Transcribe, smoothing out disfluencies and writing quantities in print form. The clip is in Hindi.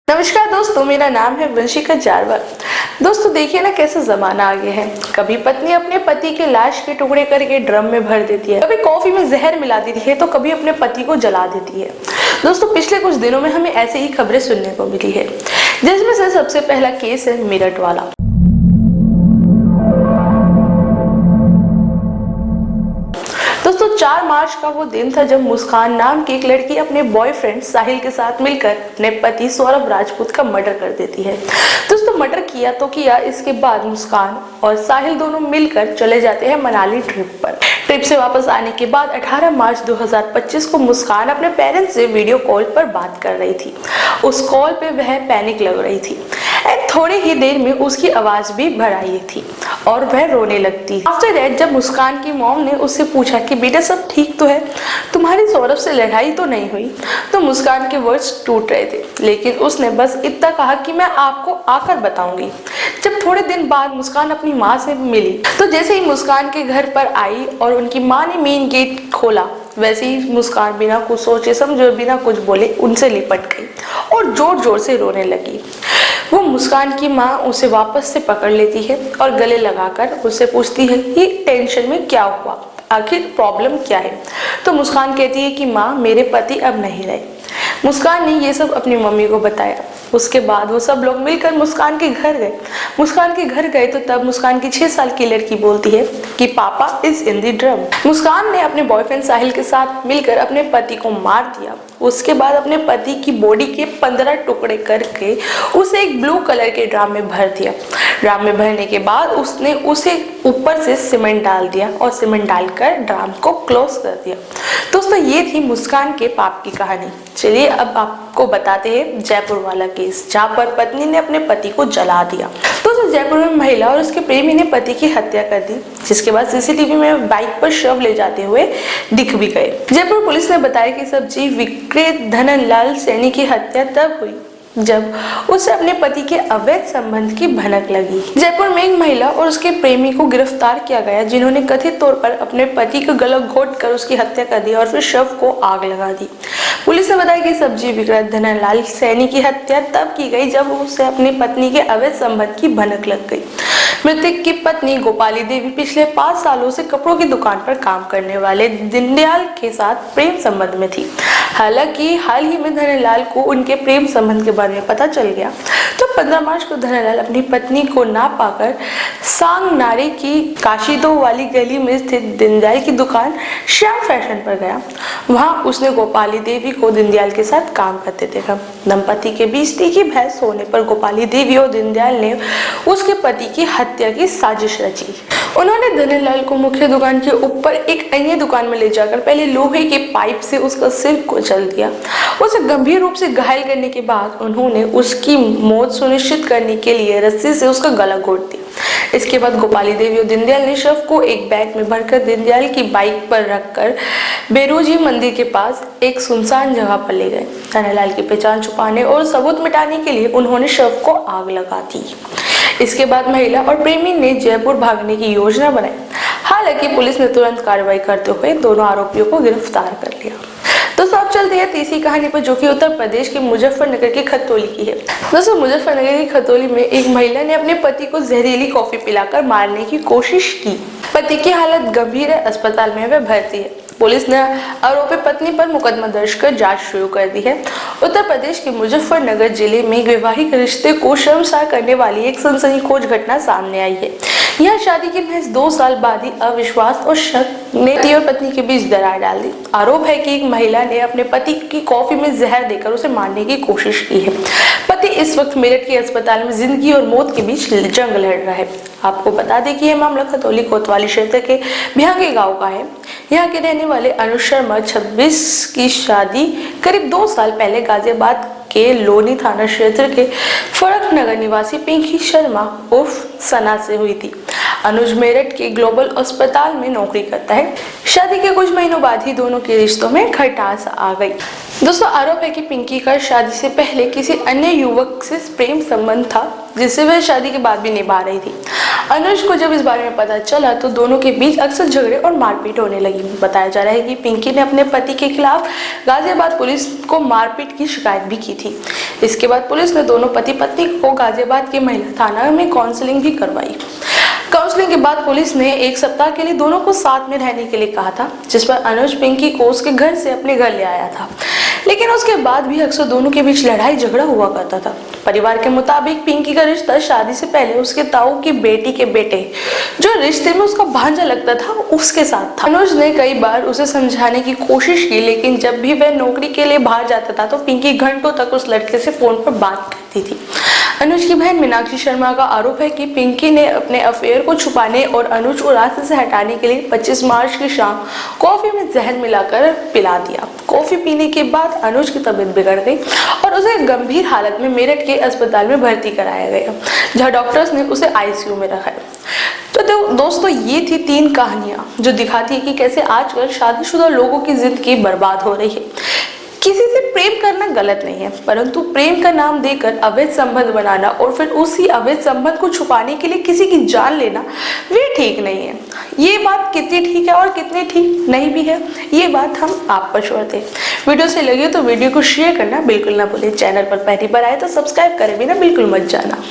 नमस्कार दोस्तों, मेरा नाम है वंशिका जारवाल। दोस्तों देखिए ना कैसा जमाना आ गया है। कभी पत्नी अपने पति के लाश के टुकड़े करके ड्रम में भर देती है, कभी कॉफी में जहर मिला देती है, तो कभी अपने पति को जला देती है। दोस्तों पिछले कुछ दिनों में हमें ऐसे ही खबरें सुनने को मिली है, जिसमें से सबसे पहला केस है मेरठ वाला। दोस्तों 4 मार्च का वो दिन था जब मुस्कान नाम की एक लड़की अपने बॉयफ्रेंड साहिल के साथ मिलकर अपने पति सौरभ राजपूत का मर्डर कर देती है। दोस्तों मर्डर किया तो किया, इसके बाद मुस्कान और साहिल दोनों मिलकर चले जाते हैं मनाली ट्रिप पर। ट्रिप से वापस आने के बाद 18 मार्च 2025 को मुस्कान अपने पेरेंट्स से वीडियो कॉल पर बात कर रही थी। उस कॉल पे वह पैनिक लग रही थी। थोड़ी ही देर में उसकी आवाज भी भर आई थी और वह रोने लगती। आफ्टर दैट जब मुस्कान की मॉम ने उससे पूछा कि बेटा सब ठीक तो है, तुम्हारी सौरभ से लड़ाई तो नहीं हुई, तो मुस्कान के वर्ड्स टूट रहे थे, लेकिन उसने बस इतना कहा कि मैं आपको आकर बताऊंगी। जब थोड़े दिन बाद मुस्कान अपनी माँ से मिली, तो जैसे ही मुस्कान के घर पर आई और उनकी माँ ने मेन गेट खोला, वैसे ही मुस्कान बिना कुछ सोचे समझे, बिना कुछ बोले उनसे लिपट गई और जोर जोर से रोने लगी। वो मुस्कान की माँ उसे वापस से पकड़ लेती है और गले लगाकर उससे पूछती है कि टेंशन में क्या हुआ, आखिर प्रॉब्लम क्या है। तो मुस्कान कहती है कि माँ मेरे पति अब नहीं रहे। मुस्कान ने ये सब अपनी मम्मी को बताया। उसके बाद वो सब लोग मिलकर मुस्कान के घर गए। मुस्कान के घर गए तो तब मुस्कान की 6 साल की लड़की बोलती है कि पापा इज इन द ड्रम। मुस्कान ने अपने बॉयफ्रेंड साहिल के साथ मिलकर अपने पति को मार दिया। उसके बाद अपने पति की बॉडी के 15 टुकड़े करके उसे एक ब्लू कलर के ड्राम में भर दिया। ड्राम में भरने के बाद उसने उसे ऊपर से सीमेंट डाल दिया और सीमेंट डालकर ड्राम को क्लोज कर दिया। दोस्तों ये थी मुस्कान के पाप की कहानी। चलिए अब आपको बताते हैं जयपुर वाला केस, जहाँ पर पत्नी ने अपने पति को जला दिया। दोस्तों जयपुर में महिला और उसके प्रेमी ने पति की हत्या कर दी, जिसके बाद सीसीटीवी में बाइक पर शव ले जाते हुए दिख भी गए। जयपुर पुलिस ने बताया कि सब्जी विक्रेता धननलाल सैनी की हत्या तब हुई जब उसे अपने पति के अवैध संबंध की भनक लगी। जयपुर में एक महिला और उसके प्रेमी को गिरफ्तार किया गया, जिन्होंने कथित तौर पर अपने पति का गला घोंटकर उसकी हत्या कर दी और फिर शव को आग लगा दी। पुलिस ने बताया कि सब्जी विक्रेता धननलाल सैनी की हत्या तब की गई जब उसे अपनी पत्नी के अवैध संबंध की भनक लग गई। मृतक की पत्नी गोपाली देवी पिछले 5 सालों से कपड़ों की दुकान पर काम करने वाले दीनदयाल के साथ प्रेम संबंध में थी। हालांकि हाल ही में धननलाल को उनके प्रेम संबंध के बारे में पता चल गया, तो 15 मार्च को धननलाल अपनी पत्नी को ना पाकर सांगनारे की काशीदो वाली गली में स्थित दीनदयाल की दुकान श्याम फैशन पर गया। वहां उसने गोपाली देवी को दीनदयाल के साथ काम करते देखा। दंपति के बीच तीखी बहस होने पर गोपाली देवी और दीनदयाल ने उसके पति की हत्या की साजिश रची। उन्होंने धननलाल को मुख्य दुकान के ऊपर एक अन्य दुकान में ले जाकर पहले लोहे के पाइप से उसका सिर कुचल दिया। उसे गंभीर रूप से घायल करने के बाद उन्होंने उसकी मौत सुनिश्चित करने के लिए रस्सी से उसका गला घोट दिया। इसके बाद गोपाली देवी और दीनदयाल ने शव को एक बैग में भरकर दीनदयाल की बाइक पर रखकर बेरोजी मंदिर के पास एक सुनसान जगह पर ले गए। धननलाल की पहचान छुपाने और सबूत मिटाने के लिए उन्होंने शव को आग लगा दी। इसके बाद महिला और प्रेमी ने जयपुर भागने की योजना बनाई। हालांकि पुलिस ने तुरंत कार्रवाई करते हुए दोनों आरोपियों को गिरफ्तार कर लिया। दोस्तों अब चलते हैं तीसरी कहानी पर, जो कि उत्तर प्रदेश के मुजफ्फरनगर की खतौली की है। दोस्तों मुजफ्फरनगर की खतौली में एक महिला ने अपने पति को जहरीली कॉफी पिलाकर मारने की कोशिश की। पति की हालत गंभीर है, अस्पताल में वह भर्ती है। पुलिस ने आरोपी पत्नी पर मुकदमा दर्ज कर जांच शुरू कर दी है। उत्तर प्रदेश के मुजफ्फरनगर जिले में वैवाहिक रिश्ते को शर्मसार करने वाली एक सनसनीखेज घटना सामने आई है। यह शादी के महज 2 साल बाद ही अविश्वास और शक ने पति और पत्नी के बीच दरार डाल दी। आरोप है कि एक महिला ने अपने पति की कॉफी में जहर देकर उसे मारने की कोशिश की है। पति इस वक्त मेरठ के अस्पताल में जिंदगी और मौत के बीच जंग लड़ रहा है। आपको बता दें कि यह मामला खतौली कोतवाली क्षेत्र के बिहांगे गांव का है। यहाँ के रहने वाले अनुज शर्मा 26 की शादी करीब 2 साल पहले गाजियाबाद के लोनी थाना क्षेत्र के फरक नगर निवासी पिंकी शर्मा उर्फ सना से हुई थी। अनुज मेरठ के ग्लोबल अस्पताल में नौकरी करता है। शादी के कुछ महीनों बाद ही दोनों के रिश्तों में खटास आ गई। दोस्तों आरोप है कि पिंकी का शादी से पहले किसी अन्य युवक से प्रेम संबंध था, जिससे वह शादी के बाद भी निभा रही थी। अनुज को जब इस बारे में पता चला तो दोनों के बीच अक्सर झगड़े और मारपीट होने लगी। बताया जा रहा है कि पिंकी ने अपने पति के खिलाफ गाजियाबाद पुलिस को मारपीट की शिकायत भी की थी। इसके बाद पुलिस ने दोनों पति पत्नी को गाजियाबाद के महिला थाना में काउंसलिंग भी करवाई। काउंसलिंग के बाद पुलिस ने 1 सप्ताह के लिए दोनों को साथ में रहने के लिए कहा था, जिस पर अनुज पिंकी को उसके घर से अपने घर ले आया था। लेकिन उसके बाद भी अक्सर दोनों के बीच लड़ाई झगड़ा हुआ करता था। परिवार के मुताबिक पिंकी का रिश्ता शादी से पहले उसके ताऊ की बेटी के बेटे, जो रिश्ते में उसका भांजा लगता था, उसके साथ था। अनुज ने कई बार उसे समझाने की कोशिश की, लेकिन जब भी वह नौकरी के लिए बाहर जाता था तो पिंकी घंटों तक उस लड़के से फोन पर बात करती थी। अनुज की बहन मीनाक्षी शर्मा का आरोप है कि पिंकी ने अपने अफेयर को छुपाने और अनुज को रास्ते से हटाने के लिए 25 मार्च की शाम कॉफी में जहर मिलाकर पिला दिया। कॉफी पीने के बाद अनुज की तबीयत बिगड़ गई और उसे गंभीर हालत में मेरठ के अस्पताल में भर्ती कराया गया, जहां डॉक्टर्स ने उसे आईसीयू में रखा है। तो दोस्तों ये थी 3 कहानियां जो दिखाती है कि कैसे आजकल शादीशुदा लोगों की जिंदगी बर्बाद हो रही है। किसी से प्रेम करना गलत नहीं है, परंतु प्रेम का नाम देकर अवैध संबंध बनाना और फिर उसी अवैध संबंध को छुपाने के लिए किसी की जान लेना, वे ठीक नहीं है। ये बात कितनी ठीक है और कितनी ठीक नहीं भी है, ये बात हम आप पर छोड़ते हैं। वीडियो से लगे तो वीडियो को शेयर करना बिल्कुल ना भूलें। चैनल पर पहली बार आए तो सब्सक्राइब करे बिना बिल्कुल मत जाना।